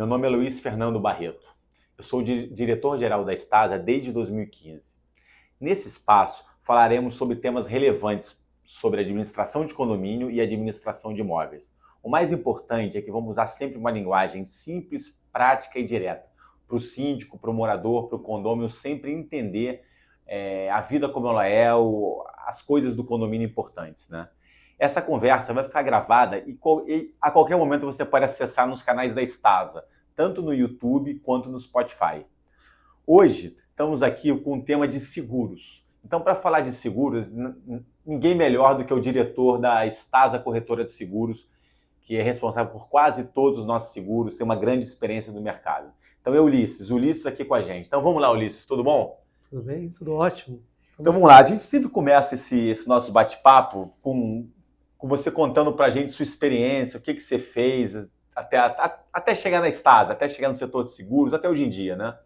Meu nome é Luiz Fernando Barreto. Eu sou o diretor-geral da Stasa desde 2015. Nesse espaço, falaremos sobre temas relevantes sobre administração de condomínio e administração de imóveis. O mais importante é que vamos usar sempre uma linguagem simples, prática e direta, para o síndico, para o morador, para o condômino sempre entender a vida como ela é, as coisas do condomínio importantes, né? Essa conversa vai ficar gravada e a qualquer momento você pode acessar nos canais da Stasa, tanto no YouTube quanto no Spotify. Hoje estamos aqui com o tema de seguros. Então, para falar de seguros, ninguém melhor do que o diretor da Stasa Corretora de Seguros, que é responsável por quase todos os nossos seguros, tem uma grande experiência no mercado. Então, Ulisses aqui com a gente. Então, vamos lá, Ulisses, tudo bom? Tudo bem? Tudo ótimo. Então, vamos lá. A gente sempre começa esse nosso bate-papo com você contando para a gente sua experiência, o que você fez até chegar na Stasa, até chegar no setor de seguros, até hoje em dia, né?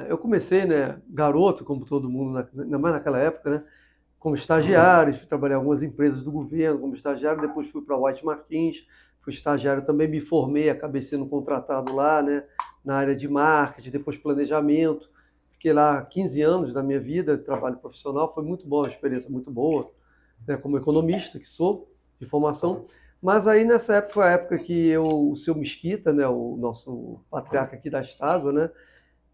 Eu comecei, né, garoto, como todo mundo, ainda mais naquela época, né, como estagiário, fui trabalhar em algumas empresas do governo como estagiário, depois fui para a White Martins, fui estagiário também, me formei, acabei sendo contratado lá, né, na área de marketing, depois planejamento. Fiquei lá 15 anos da minha vida de trabalho profissional, foi muito boa, uma experiência muito boa, né, como economista que sou, de formação. Mas aí nessa época foi a época que o seu Mesquita, né, o nosso patriarca aqui da Stasa, né,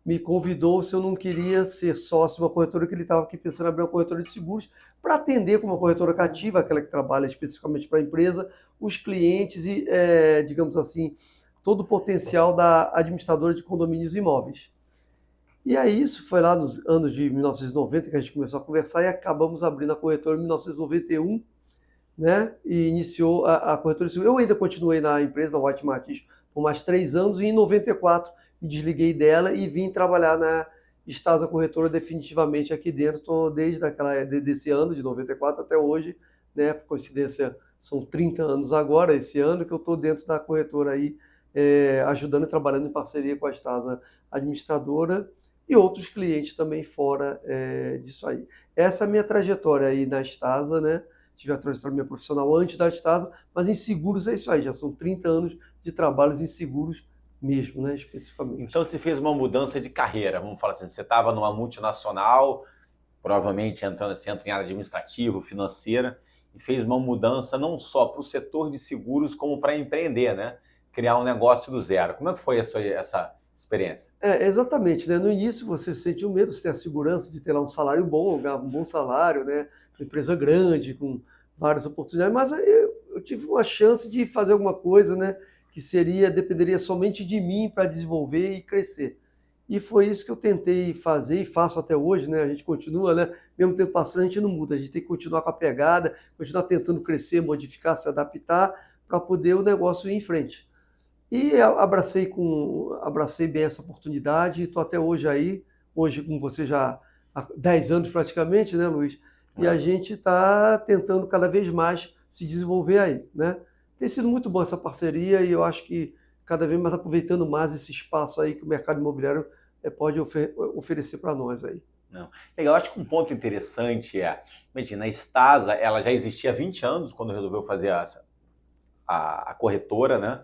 me convidou se eu não queria ser sócio de uma corretora, que ele estava aqui pensando em abrir uma corretora de seguros para atender como uma corretora cativa, aquela que trabalha especificamente para a empresa, os clientes e, digamos assim, todo o potencial da administradora de condomínios e imóveis. E aí isso foi lá nos anos de 1990 que a gente começou a conversar e acabamos abrindo a corretora em 1991, né? E iniciou a corretora de seguros. Eu ainda continuei na empresa, na White Martins, por mais 3 anos e em 94 me desliguei dela e vim trabalhar na Stasa Corretora definitivamente aqui dentro. Estou desde desse ano, de 94 até hoje, né? Por coincidência, são 30 anos agora, esse ano, que eu estou dentro da corretora aí, ajudando e trabalhando em parceria com a Stasa administradora e outros clientes também fora disso aí. Essa é a minha trajetória aí na Stasa, né? Tive a trajetória minha profissional antes da Stasa, mas em seguros é isso aí, já são 30 anos de trabalhos em seguros mesmo, né, especificamente. Então você fez uma mudança de carreira, vamos falar assim, você estava numa multinacional, provavelmente entra em área administrativa, financeira, e fez uma mudança não só para o setor de seguros, como para empreender, né? Criar um negócio do zero. Como é que foi essa experiência? Exatamente, né? No início você sente o medo, você tem a segurança de ter lá um salário bom, ganhar um bom salário, né? Uma empresa grande, com várias oportunidades, mas eu tive uma chance de fazer alguma coisa, né? Que dependeria somente de mim para desenvolver e crescer. E foi isso que eu tentei fazer e faço até hoje, né? A gente continua, né? Mesmo tempo passando, a gente não muda, a gente tem que continuar com a pegada, continuar tentando crescer, modificar, se adaptar para poder o negócio ir em frente. E abracei bem essa oportunidade e estou até hoje aí, hoje com você já há 10 anos praticamente, né, Luiz? E a gente está tentando cada vez mais se desenvolver aí, né? Tem sido muito bom essa parceria e eu acho que cada vez mais aproveitando mais esse espaço aí que o mercado imobiliário pode oferecer para nós aí. Não. Legal, acho que um ponto interessante imagina, a Stasa, ela já existia há 20 anos quando resolveu fazer a corretora, né?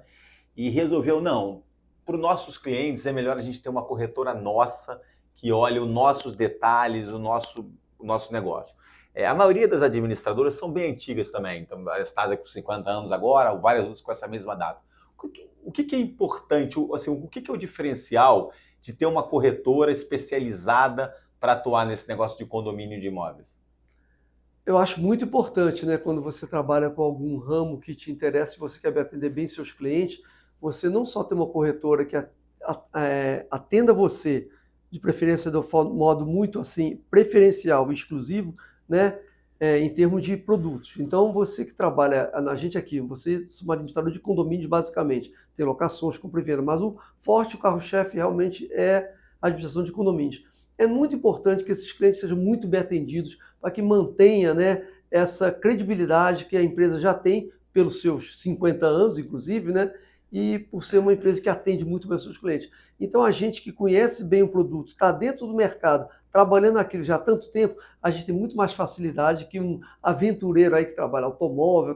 E resolveu, não, para os nossos clientes é melhor a gente ter uma corretora nossa que olhe os nossos detalhes, o nosso negócio. A maioria das administradoras são bem antigas também, então a Stasa com 50 anos agora, várias outras com essa mesma data. O que é importante, assim, o que é o diferencial de ter uma corretora especializada para atuar nesse negócio de condomínio de imóveis? Eu acho muito importante, né, quando você trabalha com algum ramo que te interessa e você quer atender bem seus clientes, você não só ter uma corretora que atenda você, de preferência de um modo muito assim preferencial e exclusivo, né, em termos de produtos. Então, você que trabalha, a gente aqui, você é uma administradora de condomínios basicamente, tem locações, compra e venda, mas o forte, o carro-chefe realmente é a administração de condomínios. É muito importante que esses clientes sejam muito bem atendidos para que mantenha, né, essa credibilidade que a empresa já tem pelos seus 50 anos, inclusive, né, e por ser uma empresa que atende muito bem os seus clientes. Então, a gente que conhece bem o produto, está dentro do mercado, trabalhando naquilo já há tanto tempo, a gente tem muito mais facilidade que um aventureiro aí que trabalha automóvel,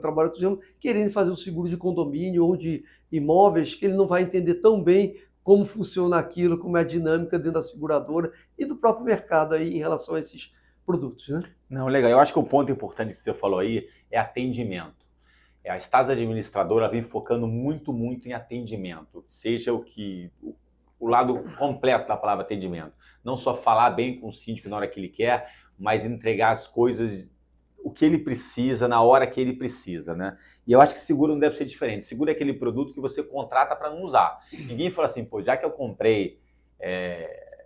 querendo fazer um seguro de condomínio ou de imóveis, que ele não vai entender tão bem como funciona aquilo, como é a dinâmica dentro da seguradora e do próprio mercado aí em relação a esses produtos, né? Não, legal. Eu acho que o ponto importante que você falou aí é atendimento. A Stasi administradora vem focando muito em atendimento, seja o lado completo da palavra atendimento. Não só falar bem com o síndico na hora que ele quer, mas entregar as coisas, o que ele precisa, na hora que ele precisa, né? E eu acho que seguro não deve ser diferente. Seguro é aquele produto que você contrata para não usar. Ninguém fala assim, pô, já que eu comprei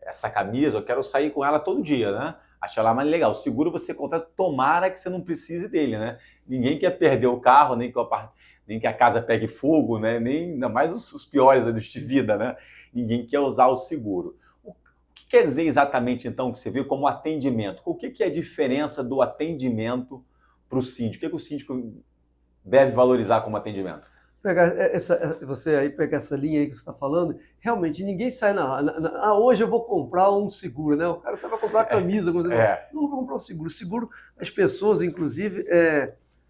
essa camisa, eu quero sair com ela todo dia, né? Acho ela mais legal. Seguro você contrata, tomara que você não precise dele, né? Ninguém quer perder o carro, nem que a casa pegue fogo, né? Nem, ainda mais os piores de vida, né? Ninguém quer usar o seguro. O que quer dizer exatamente, então, que você viu como atendimento? O que é a diferença do atendimento para o síndico? O que o síndico deve valorizar como atendimento? Você aí pegar essa linha aí que você está falando, realmente ninguém sai hoje eu vou comprar um seguro, né? O cara só vai comprar a camisa, não vou comprar um seguro. Seguro, as pessoas, inclusive,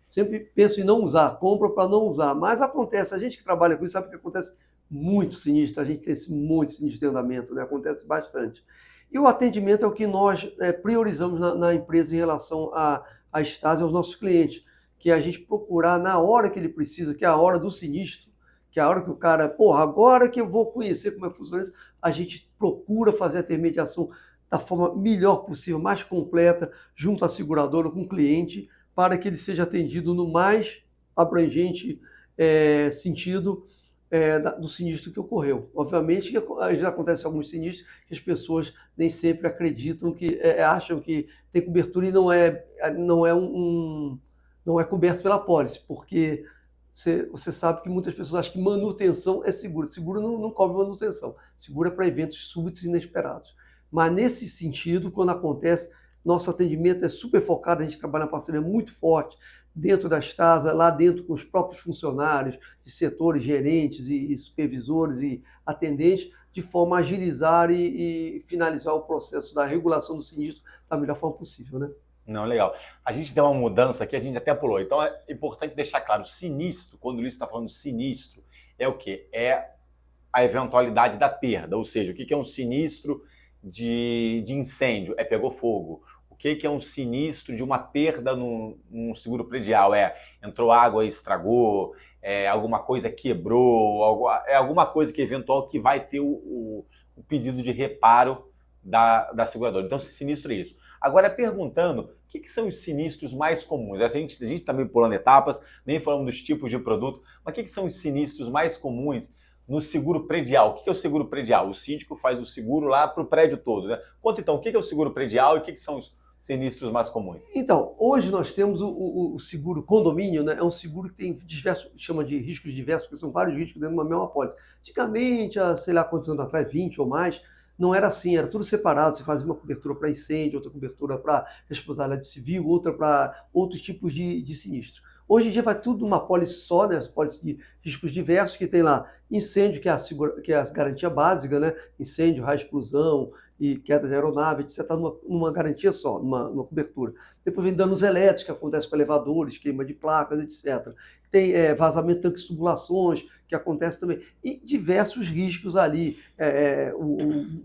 sempre pensam em não usar, compram para não usar, mas acontece, a gente que trabalha com isso sabe que acontece muito sinistro, a gente tem muito sinistro de andamento, né? Acontece bastante. E o atendimento é o que nós priorizamos na empresa em relação à Stasi aos nossos clientes, que é a gente procurar na hora que ele precisa, que é a hora do sinistro, que é a hora que o cara, agora que eu vou conhecer como é que funciona isso, a gente procura fazer a intermediação da forma melhor possível, mais completa, junto à seguradora com o cliente, para que ele seja atendido no mais abrangente sentido do sinistro que ocorreu. Obviamente que às vezes acontece alguns sinistros que as pessoas nem sempre acreditam, que acham que tem cobertura e não é coberto pela apólice, porque você sabe que muitas pessoas acham que manutenção é seguro. Seguro não cobre manutenção. Seguro é para eventos súbitos e inesperados. Mas nesse sentido, quando acontece, nosso atendimento é super focado, a gente trabalha uma parceria muito forte dentro da Stasi, lá dentro com os próprios funcionários de setores, gerentes e supervisores e atendentes, de forma a agilizar e finalizar o processo da regulação do sinistro da melhor forma possível, né? Não, legal. A gente tem uma mudança aqui, a gente até pulou. Então é importante deixar claro, sinistro, quando o Luiz está falando sinistro, é o quê? É a eventualidade da perda, ou seja, o que é um sinistro de incêndio? Pegou fogo. O que é um sinistro de uma perda num seguro predial? Entrou água e estragou, alguma coisa quebrou, alguma coisa que eventual que vai ter o pedido de reparo da seguradora. Então, sinistro é isso. Agora, perguntando, o que são os sinistros mais comuns? A gente está meio pulando etapas, nem falamos dos tipos de produto, mas o que são os sinistros mais comuns no seguro predial? O que é o seguro predial? O síndico faz o seguro lá para o prédio todo, né? Conta então, o que é o seguro predial e o que são os sinistros mais comuns? Então, hoje nós temos o seguro condomínio, né? É um seguro que tem diversos, chama de riscos diversos, porque são vários riscos dentro de uma mesma apólice. Antigamente, há sei lá quantos anos atrás, 20 ou mais, não era assim, era tudo separado, você fazia uma cobertura para incêndio, outra cobertura para responsabilidade civil, outra para outros tipos de sinistro. Hoje em dia vai tudo numa apólice só, né? As apólices de riscos diversos, que tem lá incêndio, que é a garantia básica, né? Incêndio, raio de explosão e queda de aeronave, etc., numa garantia só, numa cobertura. Depois vem danos elétricos, que acontece com elevadores, queima de placas, etc. Tem vazamento de tanques de tubulações, que acontece também. E diversos riscos ali,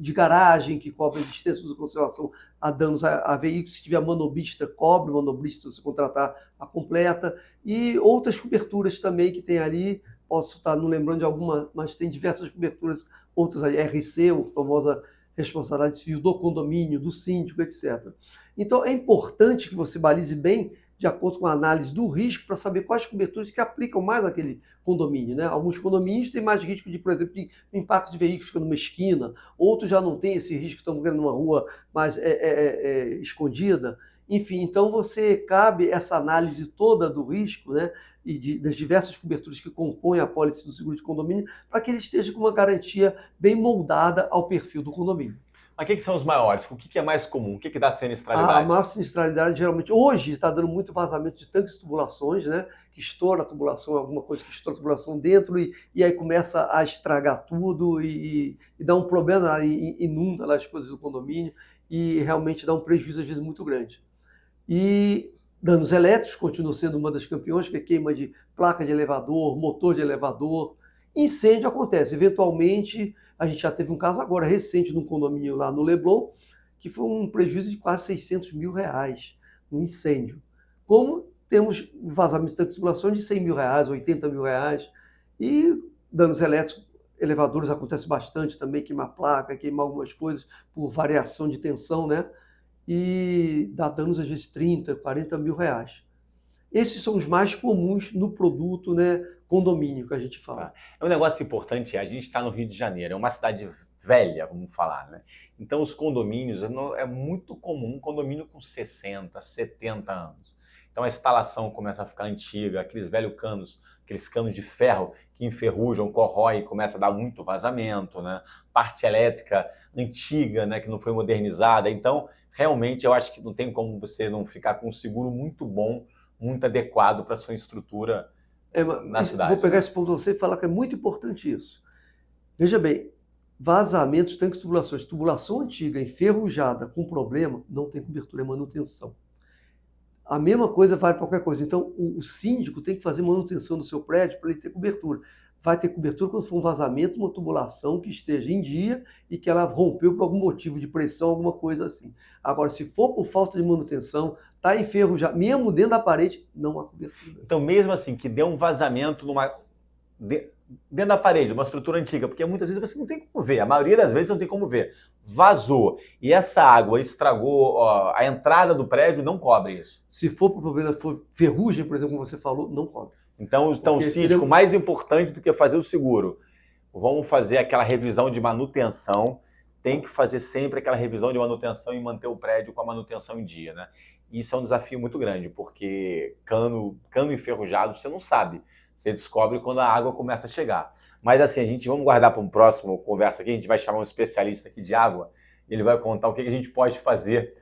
de garagem, que cobre a existência de conservação a danos a veículos. Se tiver manobrista, cobre manobrista se você contratar a completa. E outras coberturas também que tem ali, posso estar não lembrando de alguma, mas tem diversas coberturas, outras ali, RC, a famosa responsabilidade civil do condomínio, do síndico, etc. Então é importante que você balize bem de acordo com a análise do risco para saber quais coberturas que aplicam mais àquele condomínio, né? Alguns condomínios têm mais risco de, por exemplo, de impacto de veículos ficando numa esquina, outros já não têm esse risco, estão morando numa rua mais escondida. Enfim, então cabe essa análise toda do risco, né? E das diversas coberturas que compõem a apólice do seguro de condomínio, para que ele esteja com uma garantia bem moldada ao perfil do condomínio. Mas o que são os maiores? O que é mais comum? O que dá sinistralidade? A maior sinistralidade, geralmente, hoje está dando muito vazamento de tanques de tubulações, né? Que estoura a tubulação, alguma coisa que estoura a tubulação dentro e aí começa a estragar tudo e dá um problema, inunda lá as coisas do condomínio e realmente dá um prejuízo, às vezes, muito grande. E danos elétricos continuam sendo uma das campeões, que é queima de placa de elevador, motor de elevador. Incêndio acontece, eventualmente A gente já teve um caso agora recente num condomínio lá no Leblon, que foi um prejuízo de quase R$600 mil, um incêndio. Como temos vazamento de tanque de tubulação de R$100 mil, R$80 mil, e danos elétricos, elevadores acontece bastante também, queimar placa, queimar algumas coisas por variação de tensão, né? E dá danos às vezes 30, 40 mil reais. Esses são os mais comuns no produto, né, condomínio que a gente fala. É um negócio importante, a gente está no Rio de Janeiro, é uma cidade velha, vamos falar, né? Então os condomínios, é muito comum um condomínio com 60, 70 anos. Então a instalação começa a ficar antiga, aqueles velhos canos, aqueles canos de ferro que enferrujam, corrói, começa a dar muito vazamento, né? Parte elétrica antiga, né, que não foi modernizada. Então, realmente, eu acho que não tem como você não ficar com um seguro muito bom, muito adequado para a sua estrutura na cidade. Vou pegar esse ponto de você e falar que é muito importante isso. Veja bem, vazamentos, tanques de tubulações, tubulação antiga, enferrujada, com problema, não tem cobertura, é manutenção. A mesma coisa vale para qualquer coisa. Então, o síndico tem que fazer manutenção do seu prédio para ele ter cobertura. Vai ter cobertura quando for um vazamento, uma tubulação que esteja em dia e que ela rompeu por algum motivo de pressão, alguma coisa assim. Agora, se for por falta de manutenção, está enferrujado, mesmo dentro da parede, não há cobertura. Então, mesmo assim, que dê um vazamento dentro da parede, uma estrutura antiga, porque muitas vezes você não tem como ver, a maioria das vezes você não tem como ver. Vazou e essa água estragou a entrada do prédio, não cobre isso. Se for por problema, for ferrugem, por exemplo, como você falou, não cobre. Então síndico, mais importante do que fazer o seguro, vamos fazer aquela revisão de manutenção, tem que fazer sempre aquela revisão de manutenção e manter o prédio com a manutenção em dia, né? Isso é um desafio muito grande, porque cano enferrujado você não sabe, você descobre quando a água começa a chegar. Mas assim, vamos guardar para um próximo conversa aqui, a gente vai chamar um especialista aqui de água, ele vai contar o que a gente pode fazer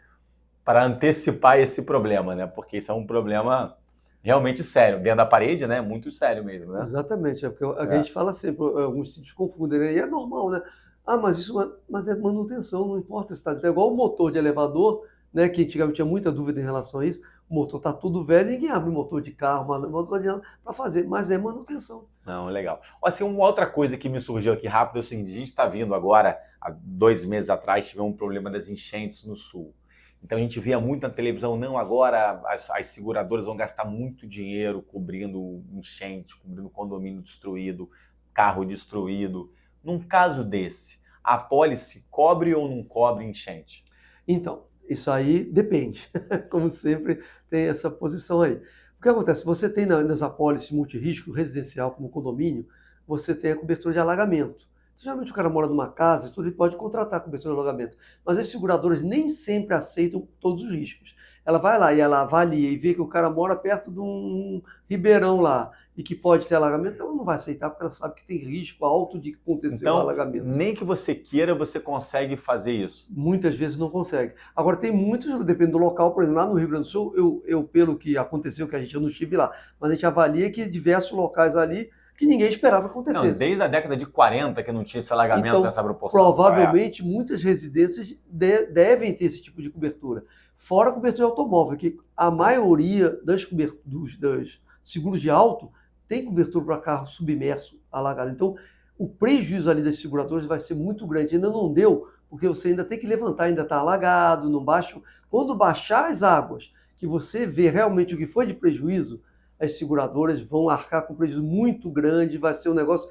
para antecipar esse problema, né? Porque isso é um problema realmente sério, dentro da parede, né? Muito sério mesmo, né? Exatamente, porque a gente fala sempre, alguns sítios confundem, né? E é normal, né? Ah, mas é manutenção, não importa se está. É igual o motor de elevador, né? Que antigamente tinha muita dúvida em relação a isso. O motor está tudo velho, ninguém abre motor de carro, motor para fazer, mas é manutenção. Não, legal. Assim, uma outra coisa que me surgiu aqui rápido é o seguinte: a gente está vindo agora, há 2 meses atrás, tivemos um problema das enchentes no sul. Então a gente via muito na televisão, não, agora as seguradoras vão gastar muito dinheiro cobrindo enchente, cobrindo condomínio destruído, carro destruído. Num caso desse, a apólice cobre ou não cobre enchente? Então, isso aí depende. Como sempre, tem essa posição aí. O que acontece? Você tem nas apólices multirrisco residencial, como condomínio, você tem a cobertura de alagamento. Geralmente o cara mora numa casa e tudo, ele pode contratar a cobertura de alagamento. Mas as seguradoras nem sempre aceitam todos os riscos. Ela vai lá e ela avalia e vê que o cara mora perto de um ribeirão lá e que pode ter alagamento, ela não vai aceitar porque ela sabe que tem risco alto de acontecer o alagamento. Nem que você queira, você consegue fazer isso? Muitas vezes não consegue. Agora tem muitos, depende do local, por exemplo, lá no Rio Grande do Sul, eu pelo que aconteceu, que eu não estive lá, mas a gente avalia que diversos locais ali que ninguém esperava acontecer. Desde a década de 40 que não tinha esse alagamento nessa proporção. Provavelmente muitas residências devem ter esse tipo de cobertura. Fora a cobertura de automóvel, que a maioria dos seguros de auto tem cobertura para carro submerso, alagado. Então, o prejuízo ali das seguradoras vai ser muito grande. Ainda não deu, porque você ainda tem que levantar, ainda está alagado, não baixa. Quando baixar as águas, que você vê realmente o que foi de prejuízo, as seguradoras vão arcar com um prejuízo muito grande, vai ser um negócio,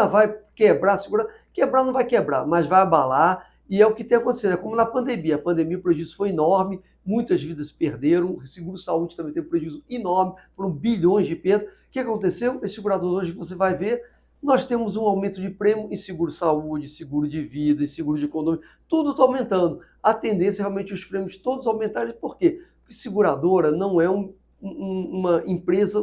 vai quebrar a seguradora. Quebrar não vai quebrar, mas vai abalar, e é o que tem acontecido. É como na pandemia. A pandemia, o prejuízo foi enorme, muitas vidas perderam, o seguro-saúde também teve um prejuízo enorme, foram bilhões de perdas. O que aconteceu? As seguradoras, hoje você vai ver, nós temos um aumento de prêmio em seguro-saúde, seguro de vida, em seguro de condomínio, tudo está aumentando. A tendência é realmente os prêmios todos aumentarem. Por quê? Porque seguradora não é uma empresa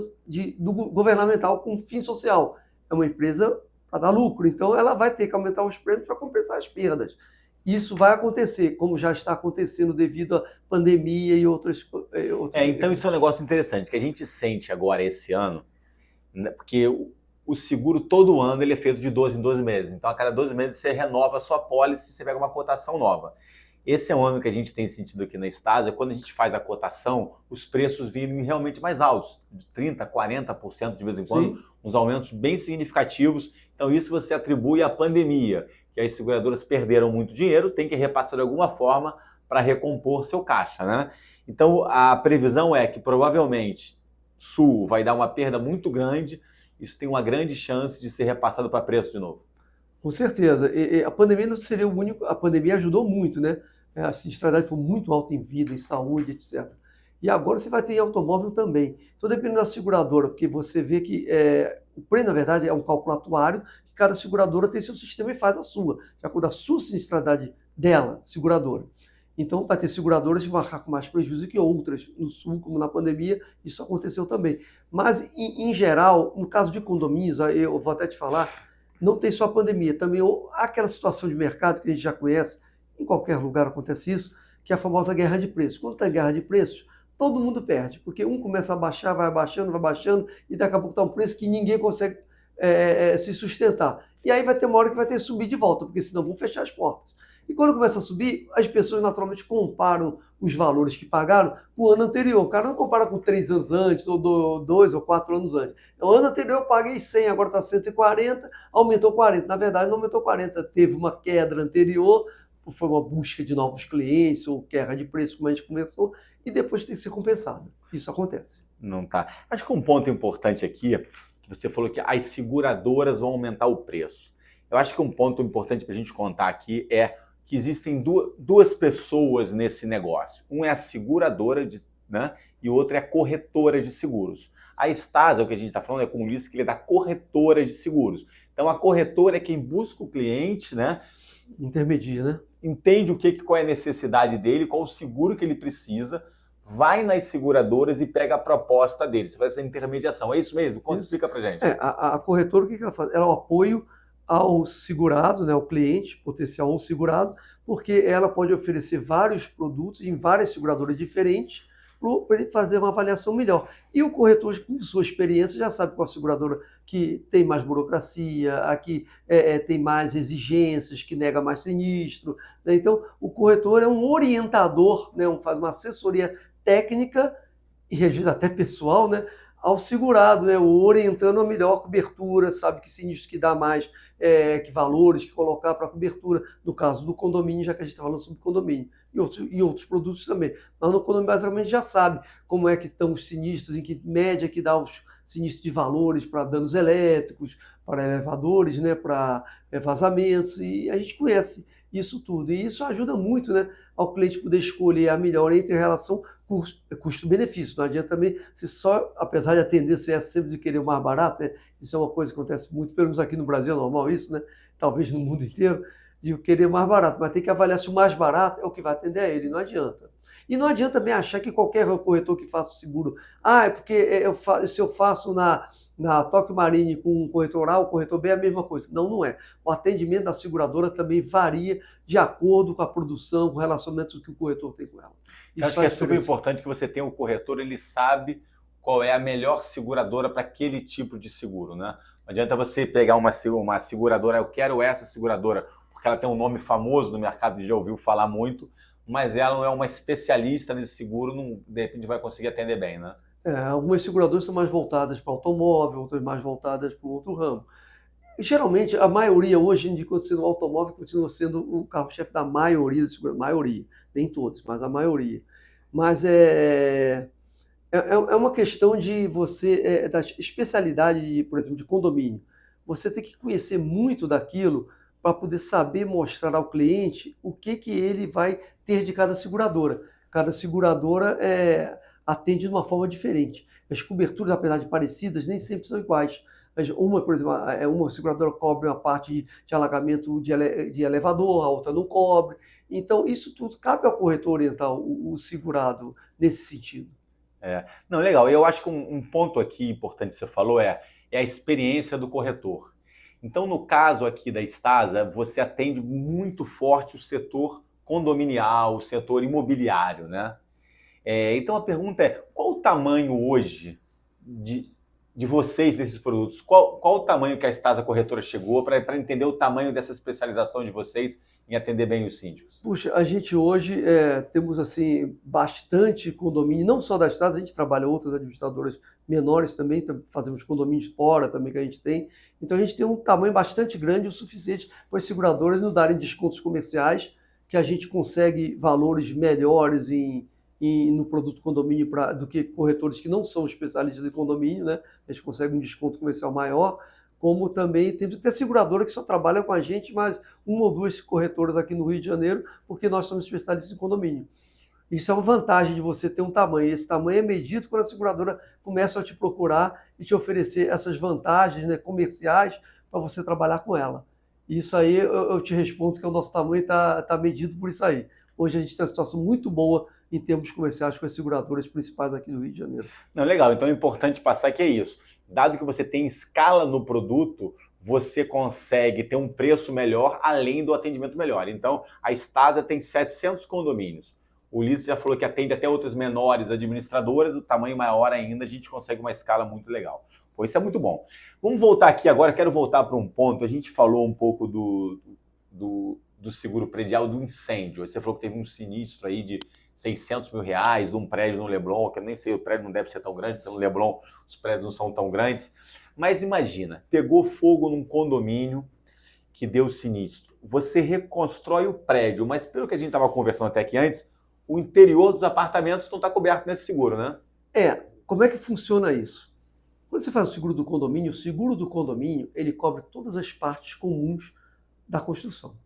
governamental com fim social. É uma empresa para dar lucro. Então, ela vai ter que aumentar os prêmios para compensar as perdas. Isso vai acontecer, como já está acontecendo devido à pandemia e outras então, isso é um negócio interessante, que a gente sente agora esse ano, né, porque o seguro todo ano ele é feito de 12 em 12 meses. Então, a cada 12 meses você renova a sua apólice e você pega uma cotação nova. Esse é um ano que a gente tem sentido aqui na Stasi, quando a gente faz a cotação, os preços virem realmente mais altos, de 30%, 40% de vez em quando, uns aumentos bem significativos. Então isso você atribui à pandemia, que as seguradoras perderam muito dinheiro, tem que repassar de alguma forma para recompor seu caixa, né? Então, a previsão é que provavelmente Sul vai dar uma perda muito grande, isso tem uma grande chance de ser repassado para preço de novo. Com certeza. A pandemia não seria o único. A pandemia ajudou muito, né? A sinistralidade foi muito alta em vida, em saúde, etc. E agora você vai ter em automóvel também. Então, dependendo da seguradora, porque você vê que o prêmio, na verdade, é um cálculo atuário, que cada seguradora tem seu sistema e faz a sua, de acordo com a sua sinistralidade dela, seguradora. Então, vai ter seguradoras que vão arcar com mais prejuízo que outras. No Sul, como na pandemia, isso aconteceu também. Mas, em geral, no caso de condomínios, eu vou até te falar, não tem só a pandemia, também aquela situação de mercado que a gente já conhece, em qualquer lugar acontece isso, que é a famosa guerra de preços. Quando tem guerra de preços, todo mundo perde, porque um começa a baixar, vai baixando, e daqui a pouco está um preço que ninguém consegue se sustentar. E aí vai ter uma hora que vai ter que subir de volta, porque senão vão fechar as portas. E quando começa a subir, as pessoas naturalmente comparam os valores que pagaram com o ano anterior. O cara não compara com 3 anos antes, ou 2 ou 4 anos antes. No ano anterior eu paguei 100, agora está 140, aumentou 40. Na verdade, não aumentou 40, teve uma queda anterior, foi uma busca de novos clientes, ou guerra de preço, como a gente conversou, e depois tem que ser compensado. Isso acontece. Não tá. Acho que um ponto importante aqui, que você falou que as seguradoras vão aumentar o preço. Eu acho que um ponto importante para a gente contar aqui é que existem duas pessoas nesse negócio. Um é a seguradora, né, e o outro é a corretora de seguros. A Estasa, o que a gente está falando, é como disse, que ele é da corretora de seguros. Então, a corretora é quem busca o cliente, né? Intermedia, né? Entende qual é a necessidade dele, qual o seguro que ele precisa, vai nas seguradoras e pega a proposta dele. Você faz essa intermediação. É isso mesmo? Explica pra gente. A corretora, o que ela faz? Ela é o apoio ao segurado, né, ao cliente potencial ou segurado, porque ela pode oferecer vários produtos em várias seguradoras diferentes para ele fazer uma avaliação melhor. E o corretor, com sua experiência, já sabe qual a seguradora que tem mais burocracia, a que tem mais exigências, que nega mais sinistro, né? Então, o corretor é um orientador, né, faz uma assessoria técnica e às vezes até pessoal, né, ao segurado, né, orientando a melhor cobertura, sabe que sinistro que dá mais, que valores que colocar para cobertura, no caso do condomínio, já que a gente está falando sobre condomínio, e outros produtos também. Mas no condomínio, basicamente, já sabe como é que estão os sinistros, em que média que dá os sinistros de valores para danos elétricos, para elevadores, né, para vazamentos, e a gente conhece isso tudo. E isso ajuda muito, né, ao cliente poder escolher a melhor entre a relação custo-benefício. Não adianta também, se só, apesar de a tendência sempre de querer o mais barato, né, isso é uma coisa que acontece muito, pelo menos aqui no Brasil é normal isso, né, talvez no mundo inteiro, de querer mais barato, mas tem que avaliar se o mais barato é o que vai atender a ele, não adianta. E não adianta também achar que qualquer corretor que faça seguro, é porque se eu faço na Tokio Marine com um corretor A, o corretor B é a mesma coisa. Não, não é. O atendimento da seguradora também varia de acordo com a produção, com o relacionamento que o corretor tem com ela. Eu acho que é super importante que você tenha um corretor, ele sabe qual é a melhor seguradora para aquele tipo de seguro, né? Não adianta você pegar uma seguradora, eu quero essa seguradora, porque ela tem um nome famoso no mercado, já ouviu falar muito, mas ela não é uma especialista nesse seguro, não, de repente vai conseguir atender bem, né? Algumas seguradoras são mais voltadas para automóvel, outras mais voltadas para outro ramo. E, geralmente, a maioria hoje em dia, quando sendo automóvel, continua sendo o carro-chefe da maioria das seguradoras. Maioria, nem todos, mas a maioria. Mas é uma questão de você, da especialidade, por exemplo, de condomínio. Você tem que conhecer muito daquilo para poder saber mostrar ao cliente o que ele vai ter de cada seguradora. Cada seguradora atende de uma forma diferente. As coberturas, apesar de parecidas, nem sempre são iguais. Uma, por exemplo, uma seguradora cobre uma parte de alagamento de elevador, a outra não cobre. Então, isso tudo cabe ao corretor orientar o segurado nesse sentido. Não, legal. Eu acho que um ponto aqui importante que você falou é a experiência do corretor. Então, no caso aqui da Estasa, você atende muito forte o setor condominial, o setor imobiliário, né? Então, a pergunta é, qual o tamanho hoje de vocês desses produtos? Qual o tamanho que a Estasa Corretora chegou para entender o tamanho dessa especialização de vocês em atender bem os síndicos? Puxa, a gente hoje temos assim bastante condomínio, não só das casas, a gente trabalha outras administradoras menores também, fazemos condomínios fora também que a gente tem. Então a gente tem um tamanho bastante grande, o suficiente para as seguradoras nos darem descontos comerciais, que a gente consegue valores melhores no produto condomínio do que corretores que não são especialistas em condomínio, né? A gente consegue um desconto comercial maior, como também tem até seguradora que só trabalha com a gente, mas uma ou duas corretoras aqui no Rio de Janeiro, porque nós somos especialistas em condomínio. Isso é uma vantagem de você ter um tamanho. Esse tamanho é medido quando a seguradora começa a te procurar e te oferecer essas vantagens, né, comerciais para você trabalhar com ela. Isso aí eu te respondo que o nosso tamanho está medido por isso aí. Hoje a gente tem uma situação muito boa em termos comerciais com as seguradoras principais aqui do Rio de Janeiro. Não, legal. Então é importante passar que é isso. Dado que você tem escala no produto, você consegue ter um preço melhor além do atendimento melhor. Então, a Stasa tem 700 condomínios. O Ulisses já falou que atende até outras menores administradoras, o tamanho maior ainda, a gente consegue uma escala muito legal. Pô, isso é muito bom. Vamos voltar aqui agora, quero voltar para um ponto. A gente falou um pouco do seguro predial do incêndio. Você falou que teve um sinistro aí de 600 mil reais de um prédio no Leblon, que eu nem sei, o prédio não deve ser tão grande, porque no Leblon os prédios não são tão grandes. Mas imagina, pegou fogo num condomínio que deu sinistro. Você reconstrói o prédio, mas pelo que a gente estava conversando até aqui antes, o interior dos apartamentos não está coberto nesse seguro, né? Como é que funciona isso? Quando você faz o seguro do condomínio, ele cobre todas as partes comuns da construção.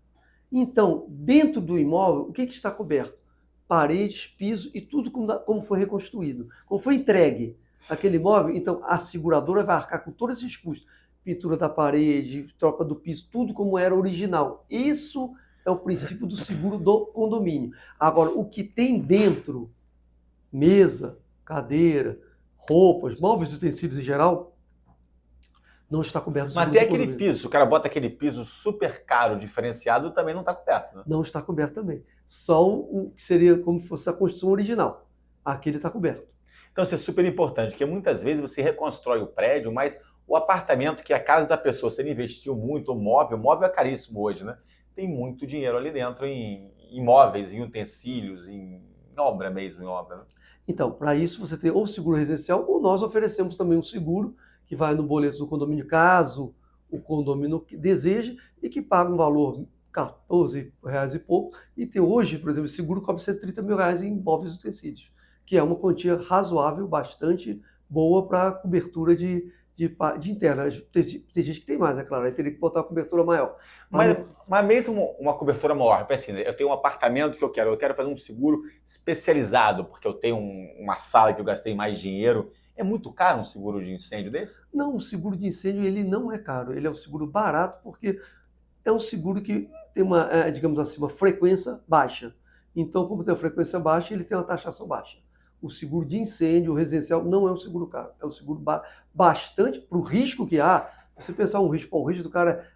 Então, dentro do imóvel, o que está coberto? Paredes, piso e tudo como foi reconstruído. Como foi entregue aquele imóvel, então a seguradora vai arcar com todos esses custos. Pintura da parede, troca do piso, tudo como era original. Isso é o princípio do seguro do condomínio. Agora, o que tem dentro, mesa, cadeira, roupas, móveis e utensílios em geral, não está coberto. Mas tem aquele piso, se o cara bota aquele piso super caro, diferenciado, também não está coberto, né? Não está coberto também. Só o que seria como se fosse a construção original. Aquele está coberto. Então isso é super importante, porque muitas vezes você reconstrói o prédio, mas o apartamento, que é a casa da pessoa, se ele investiu muito, o móvel é caríssimo hoje, né? Tem muito dinheiro ali dentro em imóveis, em utensílios, em obra mesmo, em obra. Né? Então, para isso você tem ou seguro residencial, ou nós oferecemos também um seguro que vai no boleto do condomínio, caso o condomínio deseje, e que paga um valor R$14 e pouco. E tem hoje, por exemplo, o seguro cobre R$130 mil em imóveis e utensílios, que é uma quantia razoável, bastante boa para cobertura de interna. Tem gente que tem mais, é claro, aí teria que botar uma cobertura maior. Mas mesmo uma cobertura maior, assim, eu tenho um apartamento que eu quero fazer um seguro especializado, porque eu tenho uma sala que eu gastei mais dinheiro. É muito caro um seguro de incêndio desse? Não, o seguro de incêndio ele não é caro, ele é um seguro barato porque é um seguro que tem uma, digamos assim, uma frequência baixa. Então, como tem uma frequência baixa, ele tem uma taxação baixa. O seguro de incêndio residencial não é um seguro caro, é um seguro bastante para o risco que há. Você pensar o risco do cara,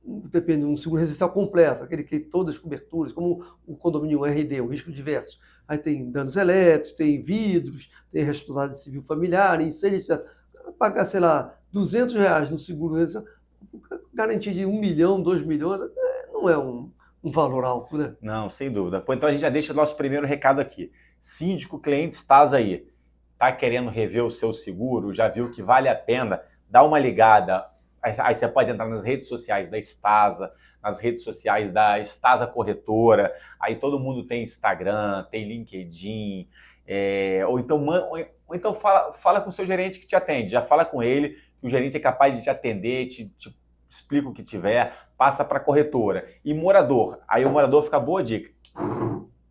depende de um seguro residencial completo, aquele que tem todas as coberturas, como o condomínio RD, o risco diverso. Aí tem danos elétricos, tem vidros, tem responsabilidade civil familiar, incêndio, etc. Pagar, sei lá, R$200 no seguro residencial, garantia de 1 milhão, 2 milhões, não é um valor alto, né? Não, sem dúvida. Pô, então a gente já deixa o nosso primeiro recado aqui. Síndico, cliente, estás aí. Tá querendo rever o seu seguro? Já viu que vale a pena? Dá uma ligada. Aí você pode entrar nas redes sociais da Stasa, nas redes sociais da Stasa Corretora. Aí todo mundo tem Instagram, tem LinkedIn. Ou então fala com o seu gerente que te atende. Já fala com ele, que o gerente é capaz de te atender, te explica o que tiver, passa para a corretora. E morador. Aí o morador fica boa dica.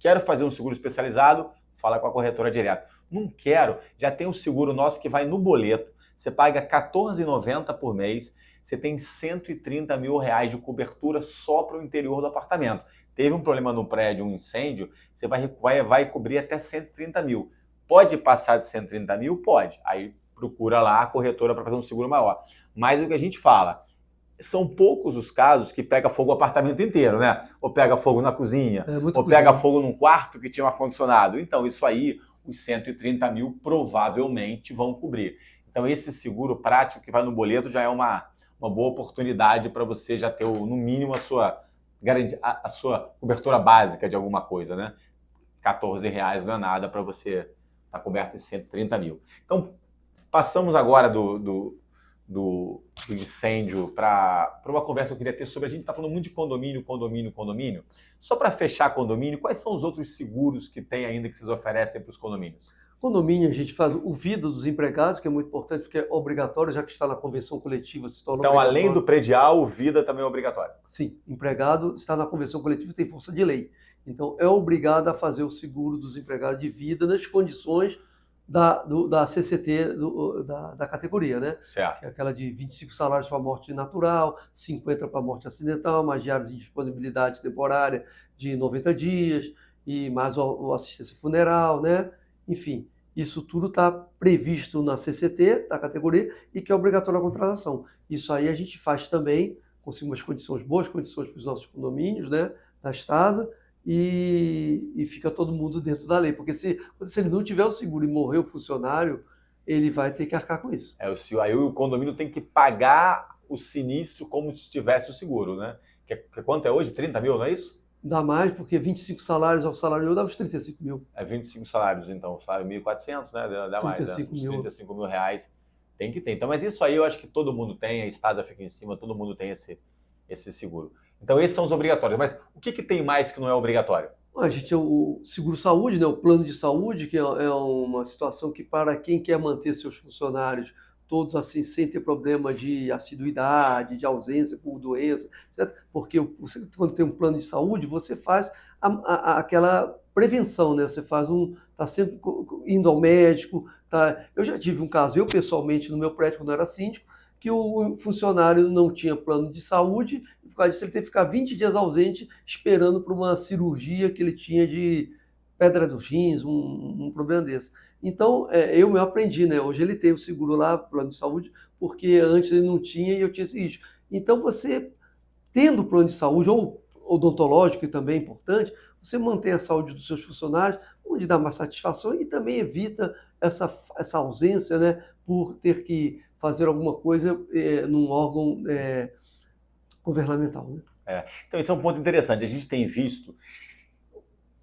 Quero fazer um seguro especializado, fala com a corretora direto. Não quero, já tem um seguro nosso que vai no boleto. Você paga R$14,90 por mês, você tem R$130 mil de cobertura só para o interior do apartamento. Teve um problema no prédio, um incêndio, você vai cobrir até 130 mil. Pode passar de 130 mil? Pode. Aí procura lá a corretora para fazer um seguro maior. Mas o que a gente fala, são poucos os casos que pega fogo o apartamento inteiro, né? Ou pega fogo na cozinha, ou pega fogo num quarto que tinha um ar-condicionado. Então, isso aí, os 130 mil provavelmente vão cobrir. Então, esse seguro prático que vai no boleto já é uma boa oportunidade para você já ter, no mínimo, a sua garantir a sua cobertura básica de alguma coisa, né? R$14 não é nada para você estar coberto em 130 mil. Então, passamos agora do incêndio para uma conversa que eu queria ter sobre, a gente está falando muito de condomínio. Só para fechar condomínio, quais são os outros seguros que tem ainda que vocês oferecem para os condomínios? Condomínio, a gente faz o vida dos empregados, que é muito importante, porque é obrigatório, já que está na convenção coletiva, se torna Então, obrigatório. além do predial, o vida também é obrigatório? Sim, empregado está na convenção coletiva, tem força de lei. Então, é obrigado a fazer o seguro dos empregados de vida nas condições da CCT da categoria, né? Certo. Que é aquela de 25 salários para morte natural, 50 para morte acidental, mais diários de disponibilidade temporária de 90 dias, e mais a assistência funeral, né? Enfim, isso tudo está previsto na CCT da categoria e que é obrigatório a contratação. Isso aí a gente faz também, conseguimos boas condições para os nossos condomínios, né? Da Stasa, e fica todo mundo dentro da lei. Porque se ele não tiver o seguro e morrer o funcionário, ele vai ter que arcar com isso. Aí o condomínio tem que pagar o sinistro como se tivesse o seguro, né? Que quanto é hoje? 30 mil, não é isso? Dá mais, porque 25 salários ao salário mínimo dá uns 35 mil. É 25 salários, então. O salário 1.400, né? Dá mais, né? Uns 35 mil reais. Tem que ter. Então, mas isso aí eu acho que todo mundo tem, a Stasa fica em cima, todo mundo tem esse seguro. Então, esses são os obrigatórios. Mas o que tem mais que não é obrigatório? A gente tem o seguro-saúde, né? O plano de saúde, que é uma situação que, para quem quer manter seus funcionários todos assim, sem ter problema de assiduidade, de ausência por doença, certo? Porque você, quando tem um plano de saúde, você faz aquela prevenção, né? Você está sempre indo ao médico, tá? Eu já tive um caso, eu pessoalmente, no meu prédio, quando eu era síndico, que o funcionário não tinha plano de saúde, e por causa disso ele teve que ficar 20 dias ausente, esperando por uma cirurgia que ele tinha de pedra dos rins, um problema desse. Então, eu aprendi, né? Hoje ele tem o seguro lá, plano de saúde, porque antes ele não tinha e eu tinha esse risco. Então, você, tendo plano de saúde, ou odontológico, que também é importante, você mantém a saúde dos seus funcionários, onde dá mais satisfação e também evita essa ausência, né? Por ter que fazer alguma coisa num órgão governamental, né? Então, esse é um ponto interessante. A gente tem visto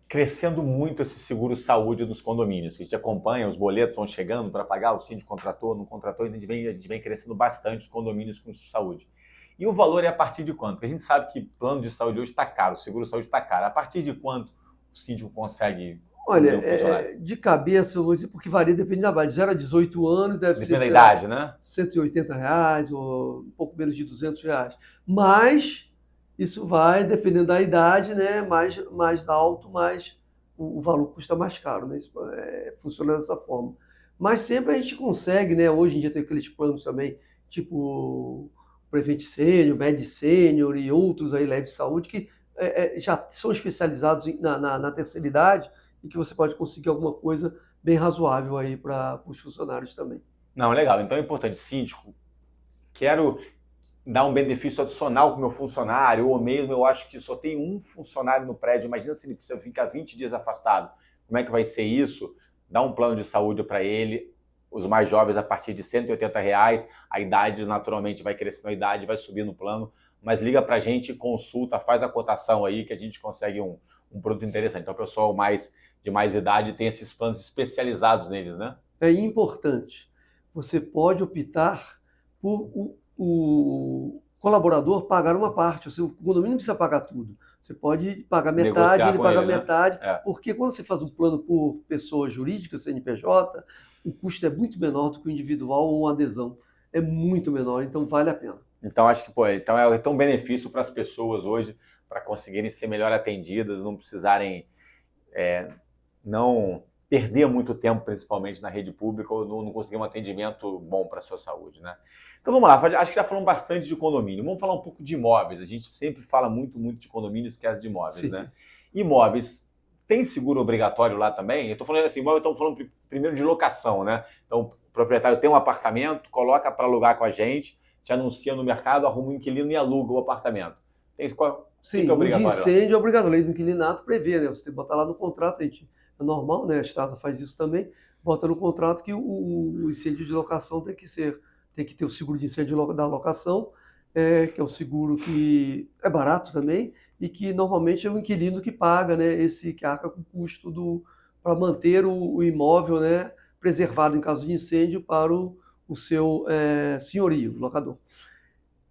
crescendo muito esse seguro-saúde nos condomínios, que a gente acompanha, os boletos vão chegando para pagar, o síndico contratou, não contratou, e a gente vem crescendo bastante os condomínios com saúde. E o valor é a partir de quanto? Porque a gente sabe que plano de saúde hoje está caro, o seguro-saúde está caro. A partir de quanto o síndico consegue... Olha, de cabeça eu vou dizer, porque varia, depende da idade. De 0 a 18 anos deve ser... Depende da idade, né? R$180, ou um pouco menos de R$200. Mas... isso vai, dependendo da idade, né, mais alto, mais o valor custa mais caro, né? Isso, funciona dessa forma. Mas sempre a gente consegue, né? Hoje em dia tem aqueles planos também, tipo Prevent Senior, Med Senior e outros aí, Leve Saúde, que já são especializados na terceira idade e que você pode conseguir alguma coisa bem razoável aí para os funcionários também. Não, legal. Então é importante, síndico, quero dar um benefício adicional para o meu funcionário, ou mesmo eu acho que só tem um funcionário no prédio, imagina se ele precisa ficar 20 dias afastado, como é que vai ser isso? Dá um plano de saúde para ele, os mais jovens a partir de R$180, a idade naturalmente vai crescendo, a idade vai subindo o plano, mas liga para a gente, consulta, faz a cotação aí que a gente consegue um produto interessante. Então o pessoal de mais idade tem esses planos especializados neles, né? É importante, você pode optar por o colaborador pagar uma parte, o condomínio não precisa pagar tudo. Você pode pagar metade, ele paga metade, porque quando você faz um plano por pessoa jurídica, CNPJ, o custo é muito menor do que o individual ou uma adesão. É muito menor, então vale a pena. Então acho que então é um benefício para as pessoas hoje, para conseguirem ser melhor atendidas, não precisarem não perder muito tempo, principalmente na rede pública, ou não conseguir um atendimento bom para a sua saúde, né? Então vamos lá, acho que já falamos bastante de condomínio. Vamos falar um pouco de imóveis. A gente sempre fala muito de condomínio, esquece de imóveis, sim, né? Imóveis, tem seguro obrigatório lá também? Eu estou falando assim, imóvel, estamos falando primeiro de locação, né? Então o proprietário tem um apartamento, coloca para alugar com a gente, te anuncia no mercado, arruma um inquilino e aluga o apartamento. Sim, o de incêndio é obrigatório. A lei do inquilinato prevê, né? Você tem que botar lá no contrato, é normal, né? A Stasa faz isso também, bota no contrato que o incêndio de locação tem que ter o seguro de incêndio da locação, que é um seguro que é barato também e que normalmente é o inquilino que paga, né, que arca com o custo para manter o imóvel, né, preservado em caso de incêndio para o seu senhorio, locador.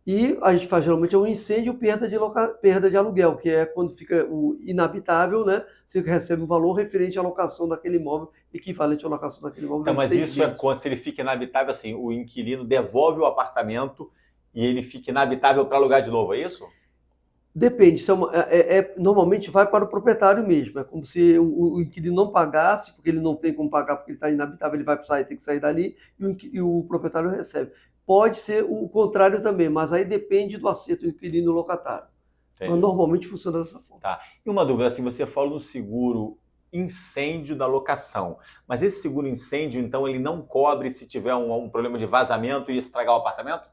E a gente faz geralmente um incêndio perda de aluguel, que é quando fica o inabitável, né? Você recebe um valor referente à locação daquele imóvel, equivalente à locação daquele imóvel. Então, mas isso vezes. É quando se ele fica inabitável, assim, o inquilino devolve o apartamento e ele fica inabitável para alugar de novo, é isso? Depende, normalmente vai para o proprietário mesmo. É como se o inquilino não pagasse, porque ele não tem como pagar, porque ele está inabitável, ele vai sair, tem que sair dali, e o proprietário recebe. Pode ser o contrário também, mas aí depende do acerto do inquilino locatário. Mas normalmente funciona dessa forma. Tá. E uma dúvida, assim, você fala no seguro incêndio da locação, mas esse seguro incêndio, então, ele não cobre se tiver um problema de vazamento e estragar o apartamento?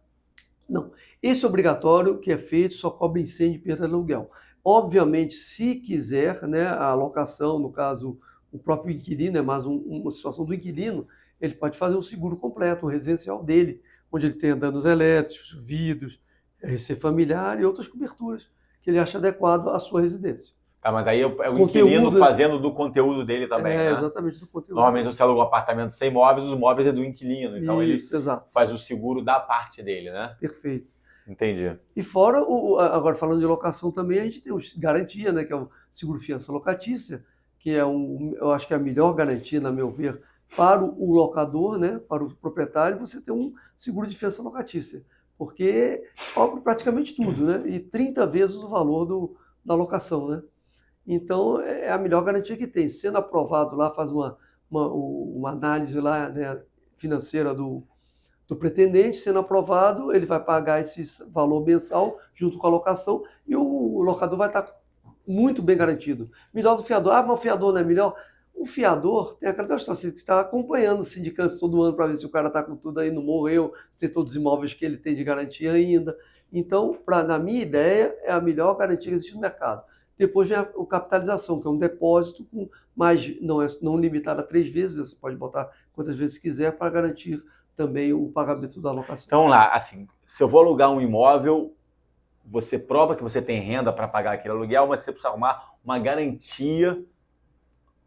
Não. Esse obrigatório que é feito só cobre incêndio e perda de aluguel. Obviamente, se quiser, né, a locação, no caso, o próprio inquilino, é mais uma situação do inquilino, ele pode fazer um seguro completo, o residencial dele, onde ele tenha danos elétricos, vidros, RC familiar e outras coberturas que ele acha adequado à sua residência. Tá, mas aí é o inquilino fazendo do conteúdo dele também, né? Exatamente, do conteúdo. Normalmente você aluga um apartamento sem móveis, os móveis é do inquilino, então Isso, ele exato. faz o seguro da parte dele, né? Perfeito. Entendi. E fora, agora falando de locação também, a gente tem garantia, né, que é o seguro fiança locatícia, que eu acho que é a melhor garantia, na meu ver, para o locador, né, para o proprietário, você ter um seguro de fiança locatícia, porque cobre praticamente tudo, né, e 30 vezes o valor da locação, né. Então, é a melhor garantia que tem. Sendo aprovado lá, faz uma análise lá, né, financeira do pretendente, sendo aprovado, ele vai pagar esse valor mensal junto com a locação e o locador vai estar muito bem garantido. Melhor do fiador. Mas o fiador não é melhor? O fiador tem aquela história, você está acompanhando os sindicatos todo ano para ver se o cara está com tudo aí, não morreu, se tem todos os imóveis que ele tem de garantia ainda. Então, na minha ideia, é a melhor garantia que existe no mercado. Depois vem a capitalização, que é um depósito com não limitado a 3 vezes, você pode botar quantas vezes quiser para garantir também o pagamento da locação. Então lá, assim, se eu vou alugar um imóvel, você prova que você tem renda para pagar aquele aluguel, mas você precisa arrumar uma garantia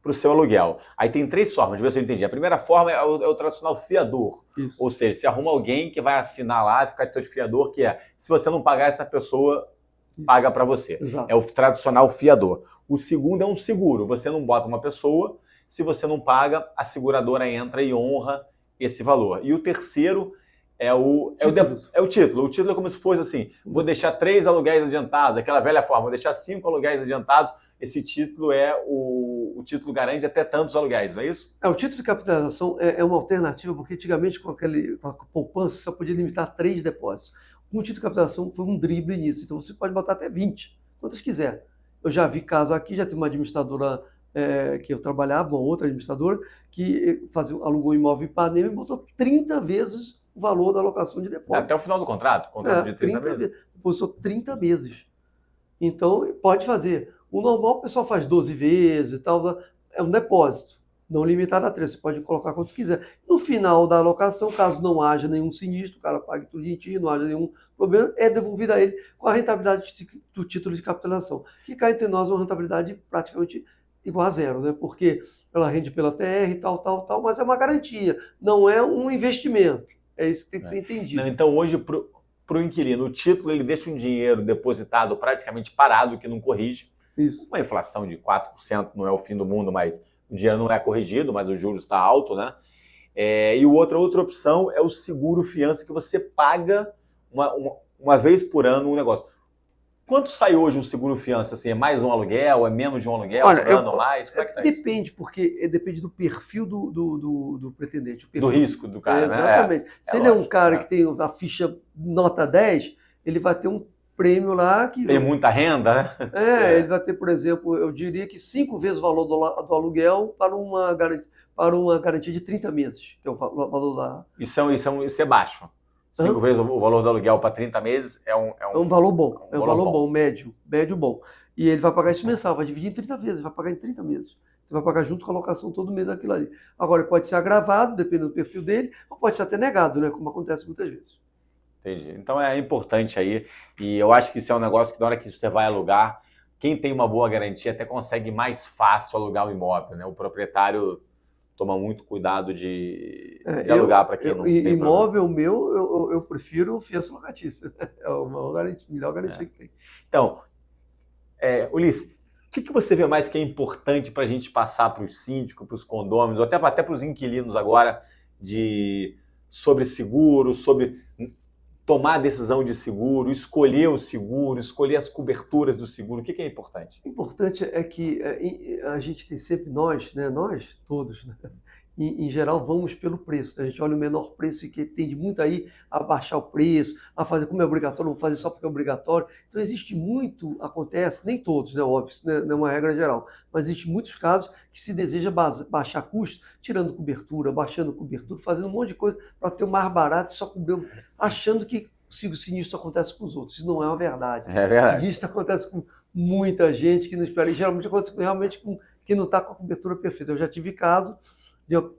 para o seu aluguel. Aí tem 3 formas, de ver se eu entendi. A primeira forma é o tradicional fiador. Isso. Ou seja, você arruma alguém que vai assinar lá e ficar de fiador, que é, se você não pagar, essa pessoa paga para você. Exato. É o tradicional fiador. O segundo é um seguro. Você não bota uma pessoa, se você não paga, a seguradora entra e honra esse valor. E o terceiro é o título. O título é como se fosse assim, vou deixar 3 aluguéis adiantados, aquela velha forma, vou deixar 5 aluguéis adiantados, esse título o título garante até tantos aluguéis, não é isso? O título de capitalização é uma alternativa, porque antigamente com a poupança você só podia limitar 3 depósitos. Com o título de capitalização foi um drible nisso, então você pode botar até 20, quantas quiser. Eu já vi casos aqui, já tem uma administradora que eu trabalhava, uma outra administradora, que alugou um imóvel em Ipanema e botou 30 vezes o valor da alocação de depósito. Até o final do contrato de 30 vezes. Depositou 30 vezes. Então, pode fazer. O normal, o pessoal faz 12 vezes e tal, é um depósito, não limitado a 3, você pode colocar quanto quiser. No final da alocação, caso não haja nenhum sinistro, o cara pague tudo direitinho, não haja nenhum problema, é devolvido a ele com a rentabilidade do título de capitalização, que cá entre nós é uma rentabilidade praticamente igual a zero, né? Porque ela rende pela TR, tal, mas é uma garantia, não é um investimento. É isso que tem que ser entendido. Não, então, hoje, para o inquilino, o título ele deixa um dinheiro depositado praticamente parado, que não corrige. Isso. Uma inflação de 4% não é o fim do mundo, mas o dinheiro não é corrigido, mas o juros está alto, né? E outra opção é o seguro fiança, que você paga uma vez por ano um negócio. Quanto sai hoje um seguro fiança? Assim, é mais um aluguel? É menos de um aluguel? Olha, ou mais? Como é que tá depende, porque depende do perfil do pretendente. O perfil, do risco do cara, exatamente. né? Se ele é um cara que tem a ficha nota 10, ele vai ter um prêmio lá que... Tem muita renda, né? Ele vai ter, por exemplo, eu diria que 5 vezes o valor do aluguel para uma garantia de 30 meses, que é o valor da... Isso é baixo. 5 vezes o valor do aluguel para 30 meses é um valor bom. É um valor bom, médio bom. E ele vai pagar isso mensal, vai dividir em 30 vezes, vai pagar em 30 meses. Você vai pagar junto com a locação todo mês aquilo ali. Agora, pode ser agravado, dependendo do perfil dele, ou pode ser até negado, né? Como acontece muitas vezes. Entendi. Então é importante aí, e eu acho que isso é um negócio que na hora que você vai alugar, quem tem uma boa garantia até consegue mais fácil alugar o imóvel, né? O proprietário toma muito cuidado de alugar para quem não tem problema. Imóvel meu, eu prefiro fiança locatícia. É uma melhor garantia que tem. Então, Ulisses, o que você vê mais que é importante para a gente passar para os síndicos, para os condôminos, ou até para os inquilinos agora, sobre seguro, sobre tomar a decisão de seguro, escolher o seguro, escolher as coberturas do seguro? O que é importante? O importante é que a gente tem sempre, nós todos, né? Em geral, vamos pelo preço. A gente olha o menor preço e que tende muito aí a baixar o preço, a fazer como é obrigatório, vou fazer só porque é obrigatório. Então, existe muito, acontece, nem todos, né, óbvio, isso não é uma regra geral, mas existe muitos casos que se deseja baixar custos, tirando cobertura, baixando cobertura, fazendo um monte de coisa para ter o mais barato e só cobrir, achando que o sinistro acontece com os outros. Isso não é uma verdade. É verdade. Sinistro acontece com muita gente que não espera. E geralmente acontece realmente com quem não está com a cobertura perfeita. Eu já tive caso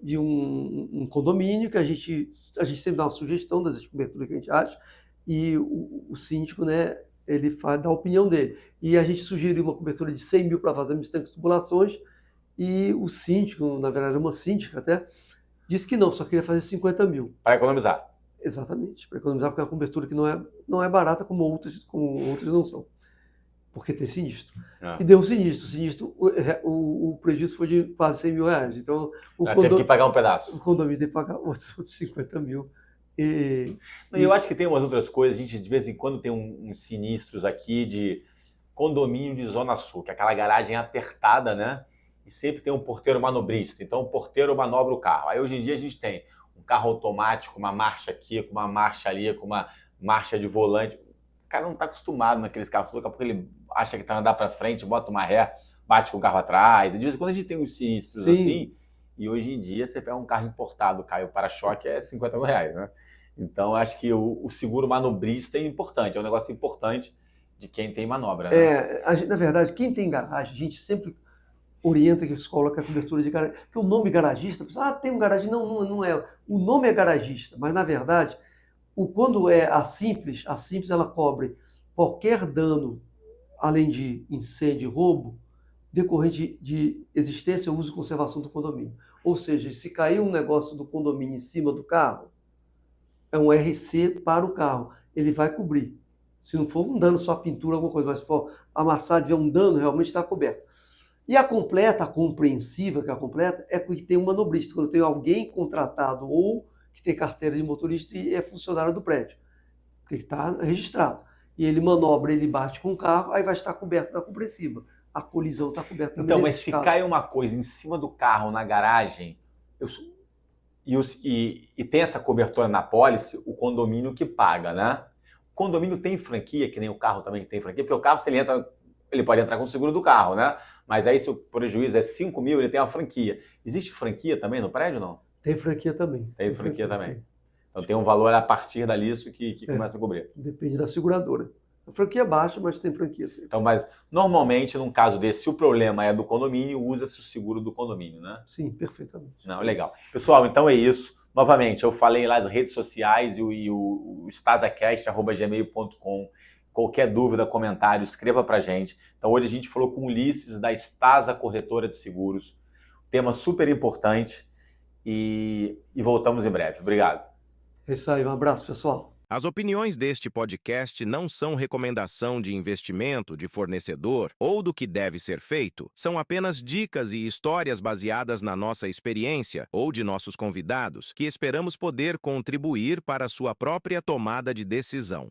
de um condomínio que a gente sempre dá uma sugestão das coberturas que a gente acha, e o síndico, né, ele dá a opinião dele. E a gente sugeriu uma cobertura de 100 mil para vazamentos, tanques, tubulações, e o síndico, na verdade uma síndica até, disse que não, só queria fazer 50 mil. Para economizar. Exatamente, para economizar, porque é uma cobertura que não é barata como outras não são, porque tem sinistro. E deu um sinistro. O prejuízo foi de quase 100 mil reais. Então, teve que pagar um pedaço. O condomínio teve que pagar outros 50 mil. Eu acho que tem umas outras coisas, a gente de vez em quando tem uns sinistros aqui de condomínio de Zona Sul, que é aquela garagem apertada, né? E sempre tem um porteiro manobrista. Então, o porteiro manobra o carro. Aí, hoje em dia, a gente tem um carro automático, uma marcha aqui, com uma marcha ali, com uma marcha de volante. O cara não está acostumado naqueles carros. Daqui a pouco ele acha que está andando para frente, bota uma ré, bate com o carro atrás. De vez em quando a gente tem uns sinistros assim. E hoje em dia você pega um carro importado, cai o para-choque, é 50 mil reais, né? Então acho que o seguro manobrista é importante. É um negócio importante de quem tem manobra, né? Na verdade, quem tem garagem, a gente sempre orienta que se coloca a cobertura de garagem. Porque o nome garagista, a pessoa, tem um garagista. Não é. O nome é garagista, mas na verdade, quando é a simples ela cobre qualquer dano, além de incêndio e roubo, decorrente de existência, uso e conservação do condomínio. Ou seja, se cair um negócio do condomínio em cima do carro, é um RC para o carro, ele vai cobrir. Se não for um dano só a pintura, alguma coisa, mas se for amassar, tiver um dano, realmente está coberto. E a completa, a compreensiva, que é a completa, é porque tem um manobrista, quando tem alguém contratado ou que tem carteira de motorista e é funcionário do prédio. Tem que estar registrado. E ele manobra, ele bate com o carro, aí vai estar coberto na compreensiva. A colisão está coberta também. Então, mas se cai uma coisa em cima do carro, na garagem, e tem essa cobertura na pólice, o condomínio que paga, né? O condomínio tem franquia, que nem o carro também tem franquia, porque o carro, se ele pode entrar com o seguro do carro, né? Mas aí, se o prejuízo é 5 mil, ele tem uma franquia. Existe franquia também no prédio, não? Tem franquia também. Tem franquia também. Então tem um valor a partir dali que começa a cobrir. Depende da seguradora. A franquia é baixa, mas tem franquia sim. Então, mas normalmente, num caso desse, se o problema é do condomínio, usa-se o seguro do condomínio, né? Sim, perfeitamente. Não, legal. Pessoal, então é isso. Novamente, eu falei lá nas redes sociais e o stasacast@gmail.com. Qualquer dúvida, comentário, escreva pra gente. Então hoje a gente falou com o Ulisses da Stasa Corretora de Seguros. Tema super importante e voltamos em breve. Obrigado. É isso aí, um abraço, pessoal. As opiniões deste podcast não são recomendação de investimento, de fornecedor ou do que deve ser feito. São apenas dicas e histórias baseadas na nossa experiência ou de nossos convidados, que esperamos poder contribuir para a sua própria tomada de decisão.